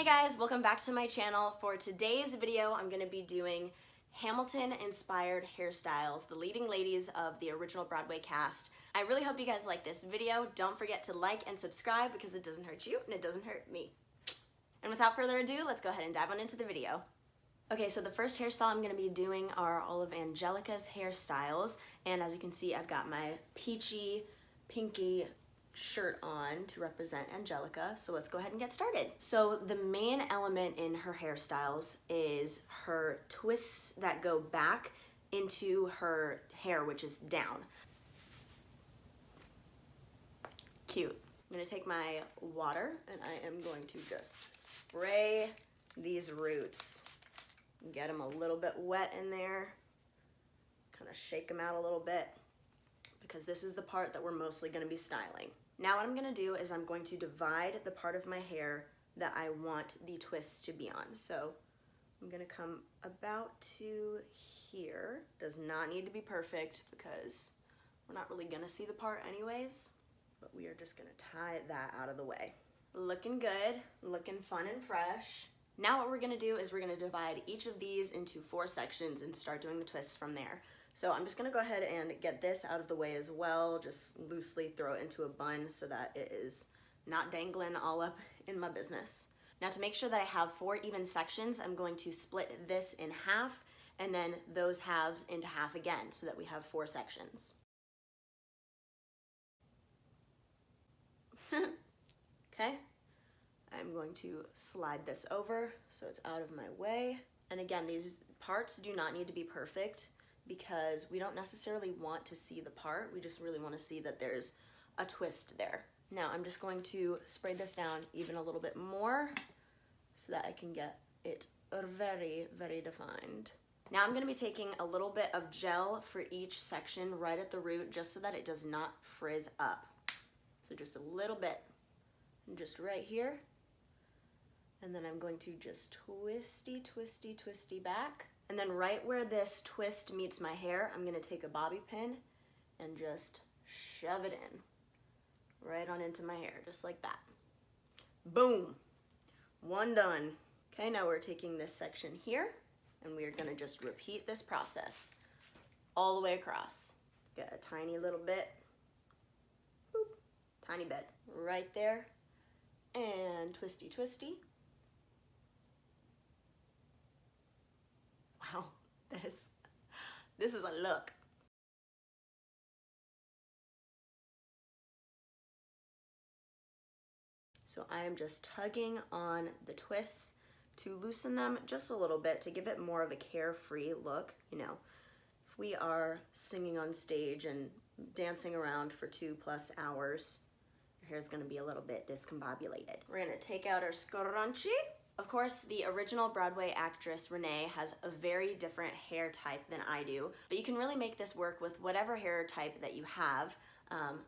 guys, welcome back to my channel. For today's video, I'm going to be doing Hamilton-inspired hairstyles, the leading ladies of the original Broadway cast. I really hope you guys like this video. Don't forget to like and subscribe because it doesn't hurt you and it doesn't hurt me. And without further ado, let's go ahead and dive on into the video. Okay, so the first hairstyle I'm going to be doing are all of Angelica's hairstyles, and as you can see, I've got my peachy, pinky shirt on to represent Angelica, so let's go ahead and get started. So the main element in her hairstyles is her twists that go back into her hair, which is down. Cute. I'm going to take my water and I am going to just spray these roots. Get them a little bit wet in there, kind of shake them out a little bit, because this is the part that we're mostly going to be styling. Now what I'm going to do is I'm going to divide the part of my hair that I want the twists to be on. So I'm going to come about to here. Does not need to be perfect because we're not really going to see the part anyways, but we are just going to tie that out of the way. Looking good, looking fun and fresh. Now what we're going to do is we're going to divide each of these into 4 sections and start doing the twists from there. So I'm just going to go ahead and get this out of the way as well, just loosely throw it into a bun so that it is not dangling all up in my business. Now to make sure that I have 4 even sections, I'm going to split this in half and then those halves into half again so that we have 4 sections. Okay, I'm going to slide this over so it's out of my way. And again, these parts do not need to be perfect, because we don't necessarily want to see the part, we just really want to see that there's a twist there. Now I'm just going to spray this down even a little bit more so that I can get it very, very defined. Now I'm going to be taking a little bit of gel for each section right at the root, just so that it does not frizz up. So just a little bit, and just right here. And then I'm going to just twisty, twisty, twisty back. And then right where this twist meets my hair, I'm gonna take a bobby pin and just shove it in, right on into my hair, just like that. Boom, one done. Okay, now we're taking this section here and we are gonna just repeat this process all the way across. Get a tiny little bit, boop, tiny bit, right there, and twisty, twisty. Wow, this is a look. So I am just tugging on the twists to loosen them just a little bit to give it more of a carefree look. You know, if we are singing on stage and dancing around for 2+ hours, your hair's gonna be a little bit discombobulated. We're gonna take out our scrunchie. Of course, the original Broadway actress Renee has a very different hair type than I do, but you can really make this work with whatever hair type that you have.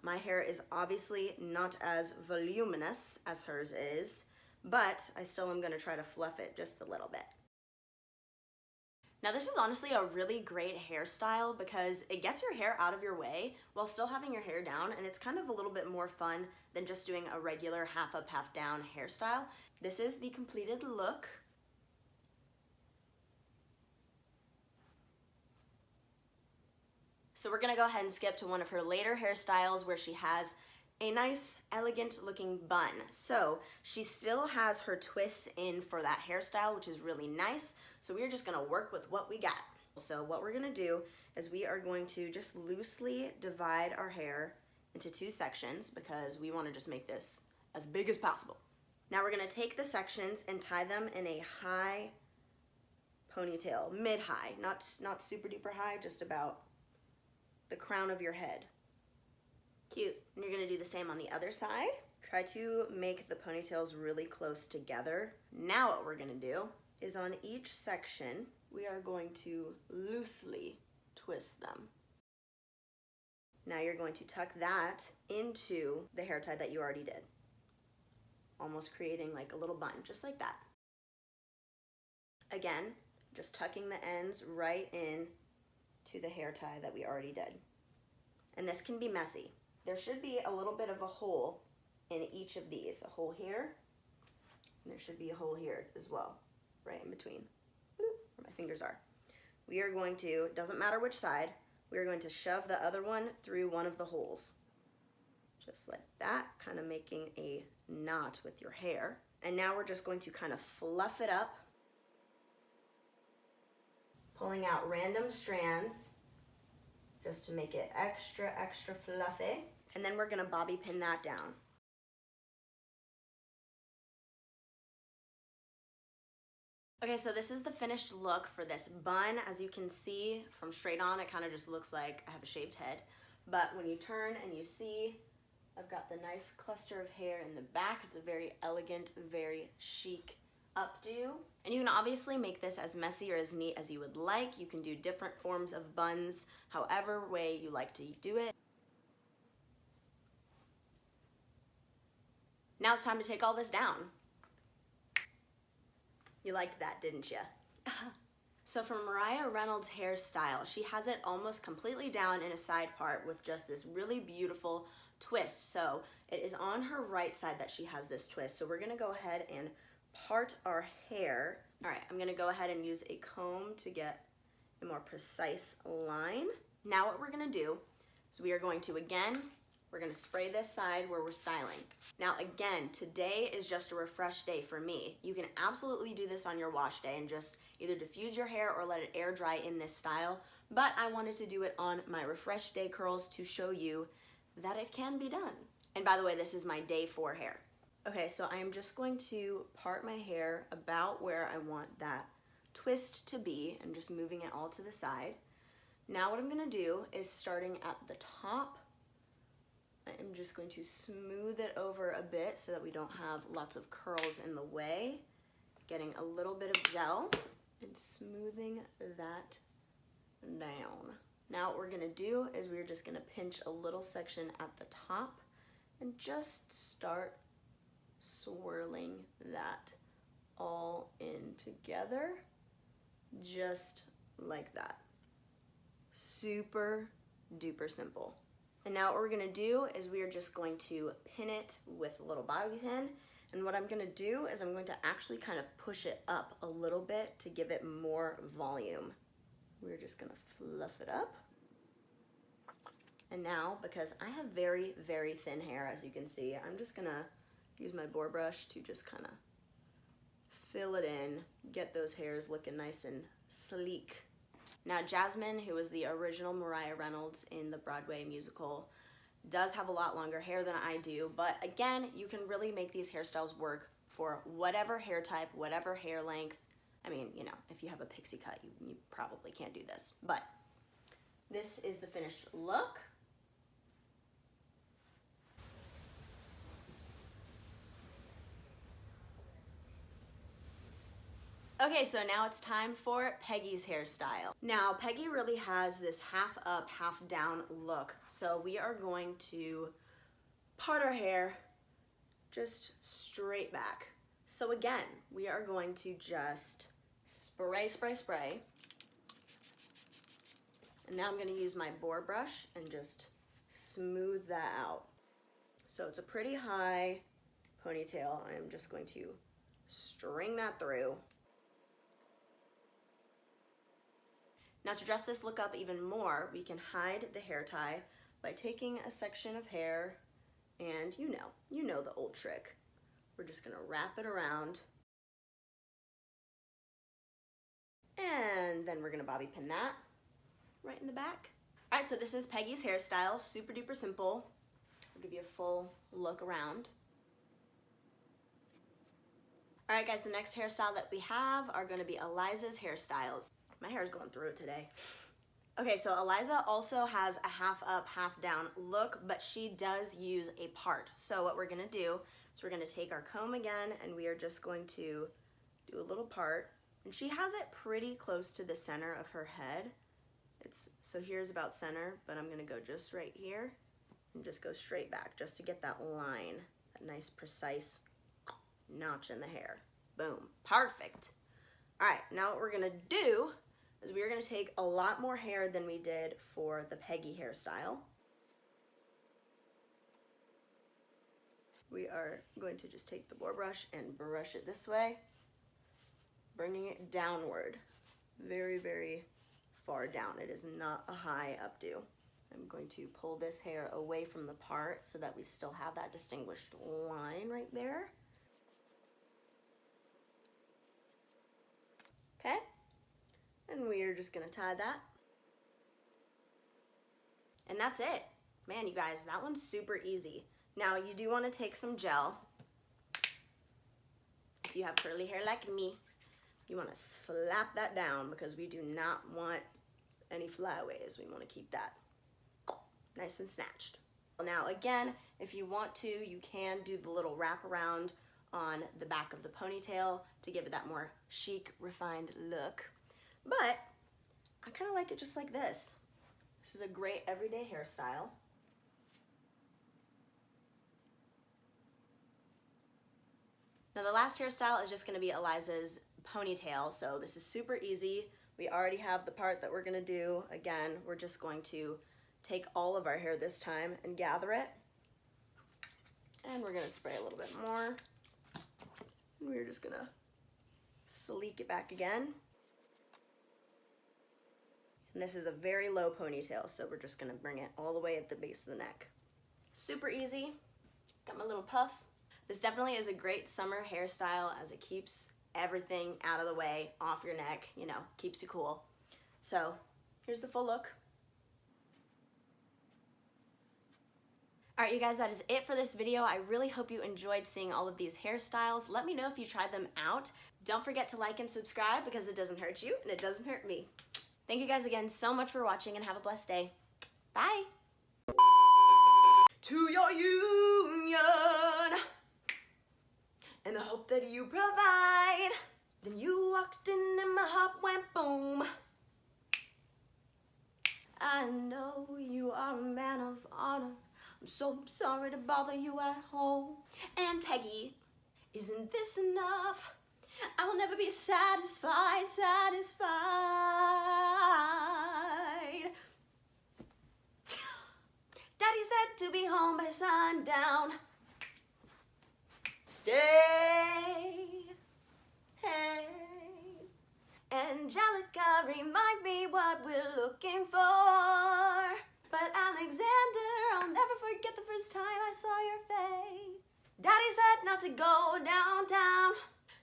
My hair is obviously not as voluminous as hers is, but I still am going to try to fluff it just a little bit. Now this is honestly a really great hairstyle because it gets your hair out of your way while still having your hair down, and it's kind of a little bit more fun than just doing a regular half up, half down hairstyle. This is the completed look. So we're gonna go ahead and skip to one of her later hairstyles where she has a nice, elegant looking bun. So she still has her twists in for that hairstyle, which is really nice. So we're just gonna work with what we got. So what we're gonna do is we are going to just loosely divide our hair into 2 sections because we wanna just make this as big as possible. Now we're gonna take the sections and tie them in a high ponytail, mid-high, not super duper high, just about the crown of your head. Cute. And you're gonna do the same on the other side. Try to make the ponytails really close together. Now what we're gonna do is on each section, we are going to loosely twist them. Now you're going to tuck that into the hair tie that you already did, almost creating like a little bun, just like that. Again, just tucking the ends right in to the hair tie that we already did. And this can be messy. There should be a little bit of a hole in each of these, a hole here And there should be a hole here as well, right in between, where my fingers are. We are going to, it doesn't matter which side, we are going to shove the other one through one of the holes. Just like that, kind of making a knot with your hair. And now we're just going to kind of fluff it up, pulling out random strands just to make it extra, extra fluffy. And then we're gonna bobby pin that down. Okay, so this is the finished look for this bun. As you can see from straight on, it kind of just looks like I have a shaved head. But when you turn and you see, I've got the nice cluster of hair in the back. It's a very elegant, very chic updo. And you can obviously make this as messy or as neat as you would like. You can do different forms of buns, however way you like to do it. Now it's time to take all this down. You liked that, didn't you? So for Maria Reynolds' hairstyle, she has it almost completely down in a side part with just this really beautiful twist. So it is on her right side that she has this twist. So we're gonna go ahead and part our hair. All right, I'm gonna go ahead and use a comb to get a more precise line. Now what we're gonna do is we are going to, again, we're gonna spray this side where we're styling. Now again, today is just a refresh day for me. You can absolutely do this on your wash day and just either diffuse your hair or let it air dry in this style, but I wanted to do it on my refresh day curls to show you that it can be done. And by the way, this is my day 4 hair. Okay, so I am just going to part my hair about where I want that twist to be and just moving it all to the side. Now what I'm gonna do is starting at the top, I'm just going to smooth it over a bit so that we don't have lots of curls in the way. Getting a little bit of gel and smoothing that down. Now what we're gonna do is we're just gonna pinch a little section at the top and just start swirling that all in together, just like that. Super duper simple. And now what we're gonna do is we are just going to pin it with a little bobby pin. And what I'm gonna do is I'm going to actually kind of push it up a little bit to give it more volume. We're just gonna fluff it up. And now, because I have very, very thin hair, as you can see, I'm just gonna use my boar brush to just kind of fill it in, get those hairs looking nice and sleek. Now Jasmine, who was the original Maria Reynolds in the Broadway musical, does have a lot longer hair than I do, but again, you can really make these hairstyles work for whatever hair type, whatever hair length. I mean, you know, if you have a pixie cut, you probably can't do this, but this is the finished look. Okay, so now it's time for Peggy's hairstyle. Now, Peggy really has this half up, half down look. So we are going to part our hair just straight back. So again, we are going to just spray, spray, spray. And now I'm gonna use my boar brush and just smooth that out. So it's a pretty high ponytail. I'm just going to string that through. Now to dress this look up even more, we can hide the hair tie by taking a section of hair and you know the old trick. We're just gonna wrap it around and then we're gonna bobby pin that right in the back. All right, so this is Peggy's hairstyle, super duper simple. I'll give you a full look around. All right guys, the next hairstyle that we have are gonna be Eliza's hairstyles. My hair's going through it today. Okay, so Eliza also has a half up, half down look, but she does use a part. So what we're gonna do is we're gonna take our comb again and we are just going to do a little part. And she has it pretty close to the center of her head. So here's about center, but I'm gonna go just right here and just go straight back just to get that line, that nice precise notch in the hair. Boom, perfect. All right, now what we're gonna do is we are gonna take a lot more hair than we did for the Peggy hairstyle. we are going to just take the boar brush and brush it this way, bringing it downward, very, very far down. It is not a high updo. I'm going to pull this hair away from the part so that we still have that distinguished line right there. Okay, and we are just gonna tie that. And that's it. Man, you guys, that one's super easy. Now, you do want to take some gel. If you have curly hair like me, you want to slap that down because we do not want any flyaways. We want to keep that nice and snatched. Now, again, if you want to, you can do the little wraparound on the back of the ponytail to give it that more chic, refined look. But I kind of like it just like this. This is a great everyday hairstyle. Now the last hairstyle is just going to be Eliza's ponytail, so this is super easy. We already have the part that we're going to do. Again, we're just going to take all of our hair this time and gather it. And we're going to spray a little bit more. We're just going to sleek it back again. And this is a very low ponytail, so we're just going to bring it all the way at the base of the neck. Super easy. Got my little puff. This definitely is a great summer hairstyle as it keeps everything out of the way, off your neck, you know, keeps you cool. So here's the full look. All right, you guys, that is it for this video. I really hope you enjoyed seeing all of these hairstyles. Let me know if you tried them out. Don't forget to like and subscribe because it doesn't hurt you and it doesn't hurt me. Thank you guys again so much for watching and have a blessed day. Bye. To your union and the hope that you provide. Then you walked in and my heart went boom. I know you are a man of honor. I'm so sorry to bother you at home. And Peggy, isn't this enough? I will never be satisfied. Daddy said to be home by sundown. Stay. Hey. Angelica, remind me what we're looking for. But Alexander, I'll never forget the first time I saw your face. Daddy said not to go downtown.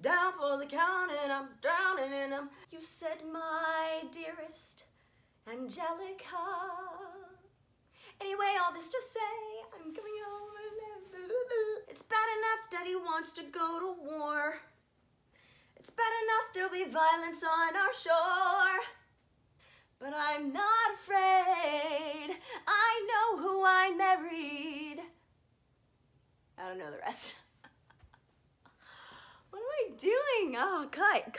Down for the count and I'm drowning in them. You said, my dearest Angelica. Anyway, all this to say, I'm coming home. It's bad enough Daddy wants to go to war. It's bad enough there'll be violence on our shore. But I'm not afraid. I know who I married. I don't know the rest. What am I doing? Oh, cut.